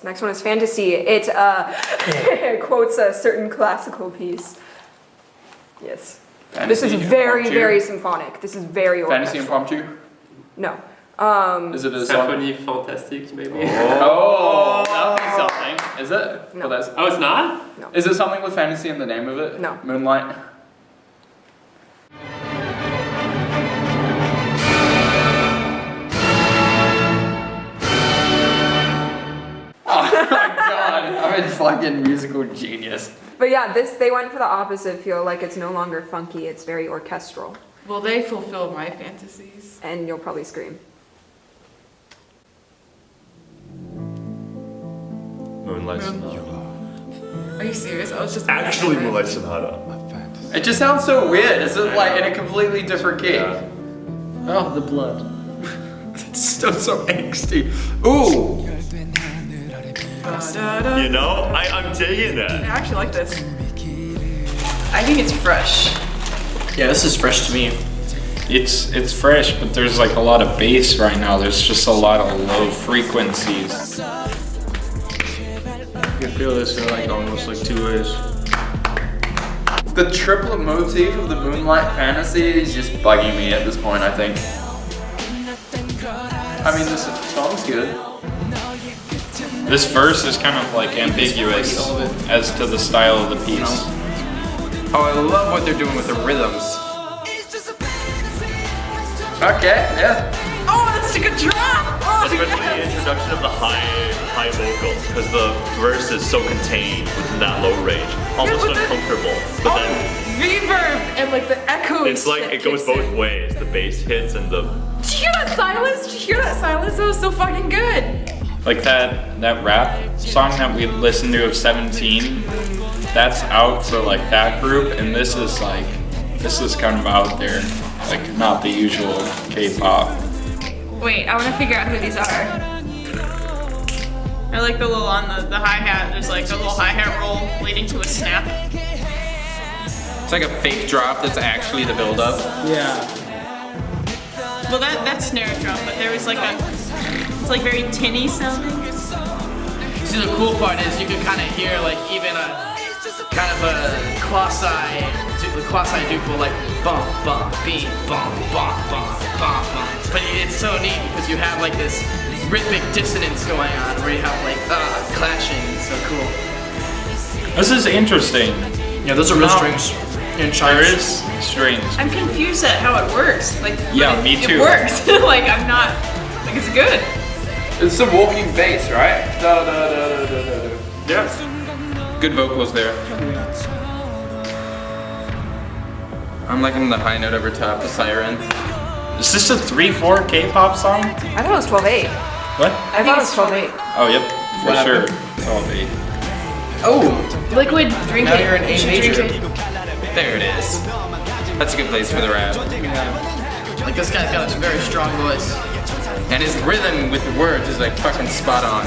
Next one is fantasy. It quotes a certain classical piece. Yes. Fantasy this is very, impromptu? very symphonic. This is very Fantasy orchestral. impromptu? No. Is it a Symphony Fantastique, maybe? Oh, that would be something. Is it? No. Well, that's, Oh, it's not? No. is it something with fantasy in the name of it? No. Moonlight? Oh my god, I'm a fucking musical genius. But yeah, they went for the opposite feel. Like it's no longer funky. It's very orchestral. Will they fulfill my fantasies? And you'll probably scream. Moonlight Sonata. Are you serious? I was just Actually, Moonlight Sonata. It just sounds so weird. It's like in a completely different key. Yeah. Oh, the blood. It's still so angsty. Ooh! You know, I'm digging I that. actually like this. I think it's fresh. Yeah, this is fresh to me. It's fresh, but there's like a lot of bass right now. There's just a lot of low frequencies. You can feel this in like almost like 2 ways. The triplet motif of the Moonlight Fantasy is just bugging me at this point, I think. I mean, this song's good. This verse is kind of like ambiguous as to the style of the piece. Oh, I love what they're doing with the rhythms. Okay, yeah. Oh, that's such a good drop! Oh, Especially the yes. introduction of the high vocals, because the verse is so contained within that low range, almost with the- uncomfortable. But then Reverb and like the echo. it's like it goes both ways. The bass hits and the Did you hear that silence? Did you hear that silence? That was so fucking good. Like that rap song that we listened to of 17, that's out for like that group, and this is kind of out there. Like not the usual K-pop. Wait, I want to figure out who these are. I like the little on the hi-hat. There's like a little hi-hat roll leading to a snap. It's like a fake drop that's actually the build-up. Yeah. Well, that's snare drum, but there was like it's like very tinny sounding. See, the cool part is you can kind of hear like even a kind of a quasi-duple like bump, bump, beat, bump, bump, bump, bump, bump. But it's so neat because you have like this rhythmic dissonance going on where you have like clashing. It's so cool. This is interesting. Yeah, those are real strings and There chimes. is strings. I'm confused at how it works. Like, Yeah, but me it too. works. Like, I'm not. Like, it's good. It's a walking bass, right? Da, da, da, da, da, da, da. yeah. Good vocals there. I'm liking the high note over top, the siren. Is this a 3/4 K-pop song? I thought it was 12/8. What? I thought it was 12/8. Oh, yep, for What sure. happened? It's all eight. Oh! Liquid, drink Now it. you're in You A should major. drink it. There it is. That's a good place for the rap. Like this guy's got a very strong voice. And his rhythm with the words is like fucking spot on.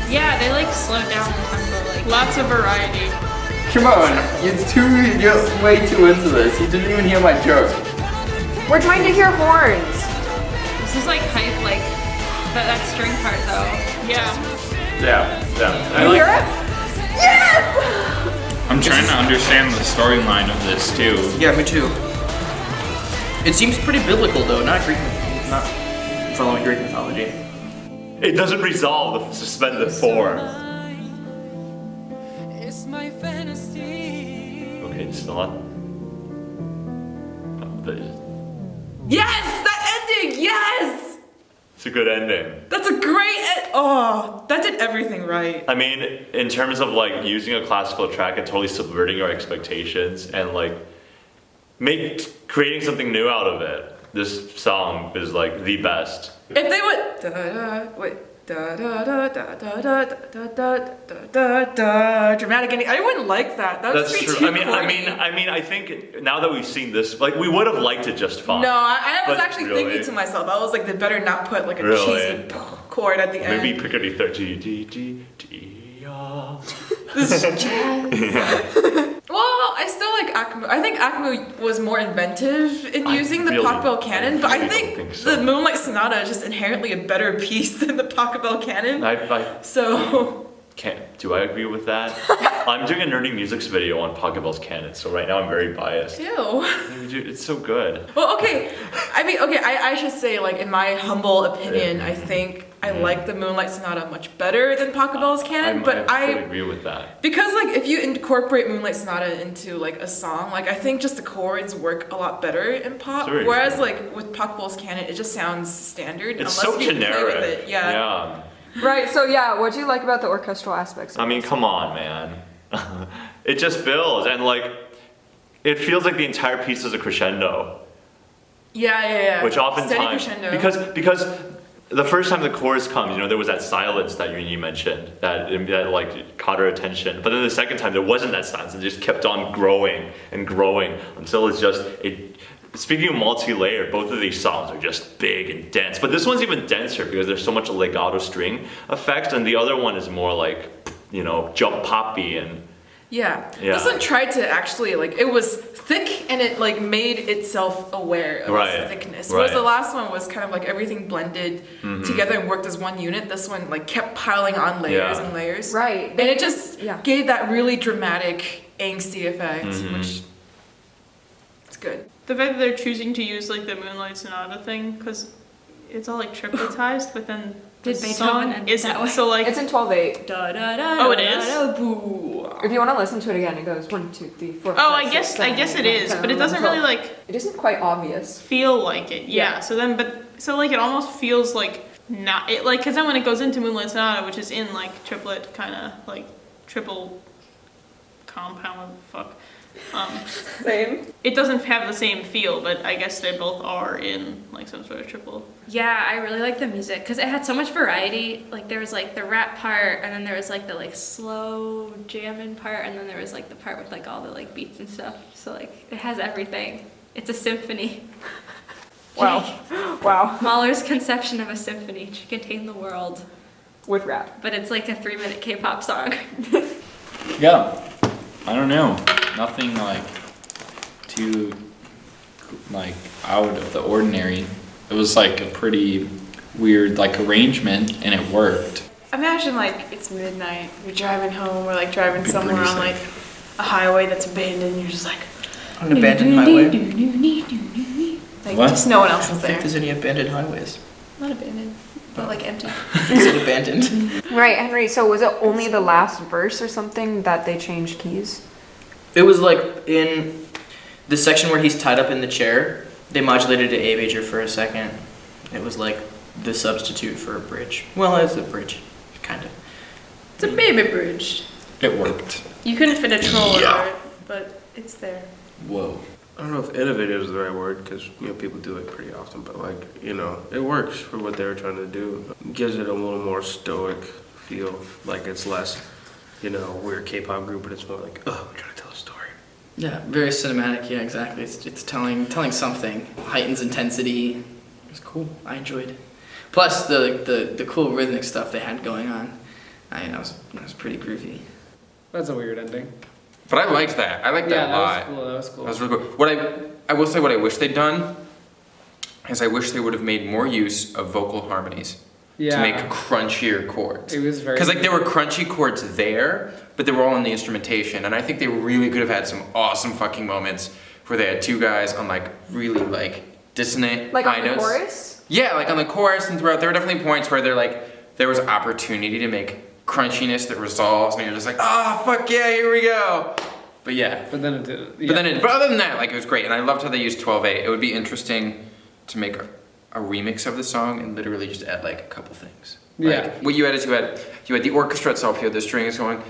Yeah, they like slow down the tempo. Like, lots of variety. Come on, you're way too into this. You didn't even hear my joke. We're trying to hear horns. This is like hype, like that string part though. Yeah. Yeah. You hear it? Yes! I'm trying to understand the storyline of this too. Yeah, me too. It seems pretty biblical though, not following Greek mythology. It doesn't resolve the suspended form. Okay, it's not. Yes, that ending. Yes, It's a good ending. that's a great. Oh, that did everything right. I mean, in terms of like using a classical track and totally subverting your expectations and like creating something new out of it. This song is like the best. If they would dramatic ending, I wouldn't like that. That would That's just be true. too I corny. mean, I think now that we've seen this, like we would have liked it just fine. No, I was But actually really? thinking to myself, I was like, they better not put like a Really? cheesy chord at the end. Maybe Piccadilly 30. This is jazz. Well, I still like Akumu. I think Akumu was more inventive in using the Pachelbel canon, but I really think, don't think so. the Moonlight Sonata is just inherently a better piece than the Pachelbel canon. So Do I agree with that? I'm doing a Nerdy Music's video on Pokeball's canon, so right now I'm very biased. Ew. It's so good. Well, okay. I should say, like, in my humble opinion, I think I like the Moonlight Sonata much better than Pokeball's canon, but I agree with that. Because, like, if you incorporate Moonlight Sonata into, like, a song, like, I think just the chords work a lot better in pop, whereas, true. like, with Pokeball's canon, it just sounds standard. It's unless so you generic. Play with it. Yeah. Right, so yeah, what do you like about the orchestral aspects? I mean, come on, man. It just builds, and like, it feels like the entire piece is a crescendo. Yeah. Which oftentimes, Steady crescendo. because the first time the chorus comes, you know, there was that silence that Yunyi mentioned that like caught her attention. But then the second time, there wasn't that silence, and just kept on growing and growing until it's just Speaking of multi-layer, both of these songs are just big and dense. But this one's even denser because there's so much legato string effect, and the other one is more like, you know, jump poppy and. Yeah. This one tried to actually, like, it was thick and it, like, made itself aware of its thickness. Whereas the last one was kind of like everything blended together and worked as one unit. This one, like, kept piling on layers and layers. Right. And it just gave that really dramatic, angsty effect, which it's good. The fact that they're choosing to use like the Moonlight Sonata thing, because it's all like tripletized, but then Did Beethoven end isn't. that way? So like It's in 12/8. Oh, it is? If you want to listen to it again, it goes 1, 2, 3, 4. Oh, 5, I 6, guess 7, it 8, is, 10, but it 11, doesn't 12. really like It isn't quite obvious. feel like it. Yeah. So like it almost feels like not it, like, because then when it goes into Moonlight Sonata, which is in like triplet kind of like triple compound Same. it doesn't have the same feel, but I guess they both are in like some sort of triple. Yeah, I really like the music because it had so much variety. Like there was like the rap part, and then there was like the like slow jamming part, and then there was like the part with like all the like beats and stuff. So like it has everything. It's a symphony. Wow. Wow. Mahler's conception of a symphony to contain the world. With rap. But it's like a 3-minute K-pop song. Yeah, I don't know. Nothing like too like out of the ordinary. It was like a pretty weird like arrangement, and it worked. Imagine, like, it's midnight, you're driving home, or like driving somewhere on like a highway that's abandoned, and you're just like, An abandoned highway? like What? just no one else I don't is think there. there's any abandoned highways. Not abandoned, but like empty. Is it abandoned? Right, Henry, so was it only the last verse or something that they changed keys? It was like in the section where he's tied up in the chair, they modulated to A major for a second. It was like the substitute for a bridge. Well, it's a bridge, kind of. It's a baby bridge. It worked. You couldn't fit a troll over it, but it's there. Whoa. I don't know if innovative is the right word because you know people do it pretty often, but like you know it works for what they were trying to do. It gives it a little more stoic feel, like it's less, you know, we're a K-pop group, but it's more like oh, we're trying to tell a story. Yeah, very cinematic. Yeah, exactly. It's telling something. Heightens intensity. It was cool. I enjoyed it. Plus the cool rhythmic stuff they had going on. That was pretty groovy. That's a weird ending. But I liked that. I liked that a lot. That was cool. That was really cool. What I will say, what I wish they'd done is I wish they would have made more use of vocal harmonies to make crunchier chords. It was very. Because like there were crunchy chords there, but they were all in the instrumentation, and I think they really could have had some awesome fucking moments where they had two guys on like really like dissonant Like high on the notes. chorus? Yeah, like on the chorus and throughout. There were definitely points where there was opportunity to make crunchiness that resolves, and you're just like, ah, fuck yeah, here we go. But yeah. But then it didn't. But other than that, like it was great, and I loved how they used 12/8. It would be interesting to make a remix of the song and literally just add like a couple things. Like, what you had is you had the orchestra itself, you had the strings going on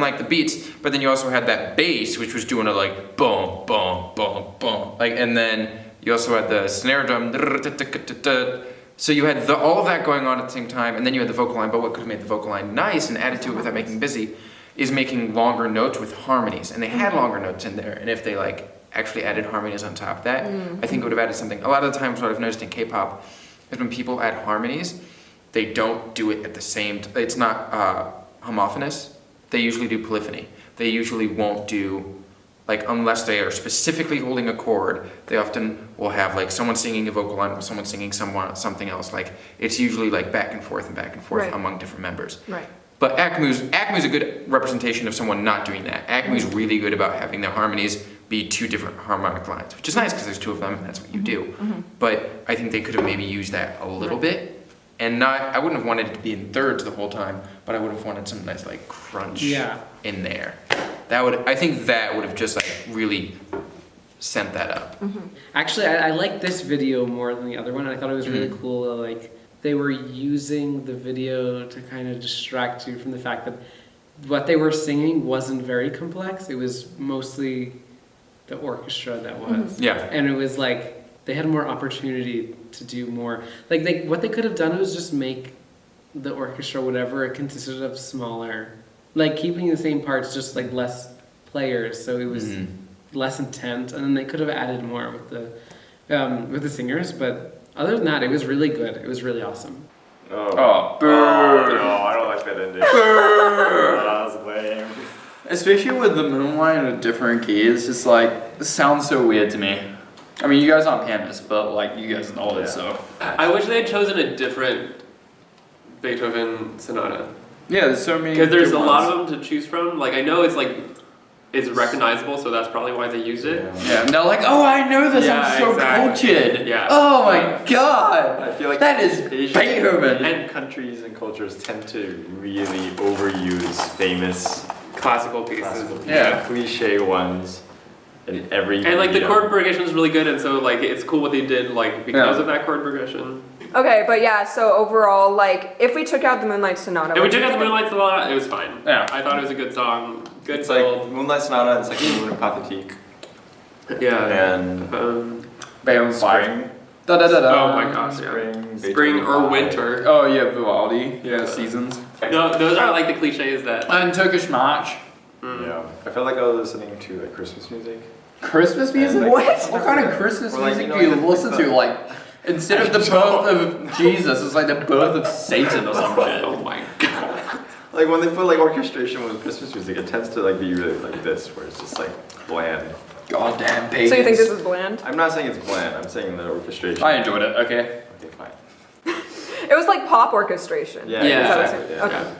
like the beats, but then you also had that bass which was doing a like boom, boom, boom, boom, like, and then you also had the snare drum. So you had all of that going on at the same time, and then you had the vocal line. But what could have made the vocal line nice and added to it without making busy is making longer notes with harmonies, and they had longer notes in there. And if they like actually added harmonies on top of that, I think it would have added something. A lot of the times, what I've noticed in K-pop is when people add harmonies, they don't do it at the same. It's not homophonous. They usually do polyphony. They usually won't do like unless they are specifically holding a chord, they often will have like someone singing a vocal line or someone singing something else. Like it's usually like back and forth Right. among different members. Right. But Akumu's a good representation of someone not doing that. Akumu's really good about having their harmonies be two different harmonic lines, which is nice because there's two of them and that's what you do. But I think they could have maybe used that a little bit. And I wouldn't have wanted it to be in thirds the whole time, but I would have wanted some nice like crunch in there. I think that would have just like really sent that up. Actually, I like this video more than the other one. I thought it was really cool. Like they were using the video to kind of distract you from the fact that what they were singing wasn't very complex. It was mostly the orchestra that was. Yeah. And it was like they had more opportunity to do more. Like what they could have done was just make the orchestra whatever it consisted of smaller, like keeping the same parts, just like less players, so it was less intense. And then they could have added more with the singers. But other than that, it was really good. It was really awesome. Oh, boo! Oh, no, I don't like that ending. That was lame. Especially with the moonlight in a different key, it's just like, it sounds so weird to me. I mean, you guys aren't pianists, but like, you guys know this, so. I wish they had chosen a different Beethoven sonata. Yeah, there's so many. Because there's good a lot ones. of them to choose from. Like, I know it's recognizable, so that's probably why they used it. Yeah, and they're like, oh, I know this, Yeah, I'm so exactly. cultured. Yeah. Oh my god. I feel like that is Asian Beethoven. And countries and cultures tend to really overuse famous Classical pieces. Yeah. cliche ones in every And like the video. chord progression is really good, and so like it's cool what they did like because of that chord progression. Okay, but yeah, so overall, like, if we took out the Moonlight Sonata... If we what do took you out the think? Moonlight Sonata, it was fine. Yeah. I thought it was a good song. Good It's build. like Moonlight Sonata, it's like Moon Pathétique. Yeah. And Bam, Spring. Da da da da. Oh my gosh, yeah. Spring, Spring Beethoven or Five. winter. Oh yeah, Vivaldi. Yeah, seasons. No, those are like the cliches that. And Turkish March. Yeah. I felt like I was listening to like Christmas music. Christmas music? like- What? What kind of Christmas Or, like, music you know, do you like the- listen to? Like, instead of the birth of Jesus, it's like the birth of Satan or some shit. Oh my god. Like when they put like orchestration with Christmas music, it tends to like be really like this, where it's just like bland. Goddamn pagans. So you think this is bland? I'm not saying it's bland. I'm saying the orchestration. I enjoyed it, okay. Okay, fine. It was like pop orchestration. Yeah, Yeah. exactly. Yeah. Okay.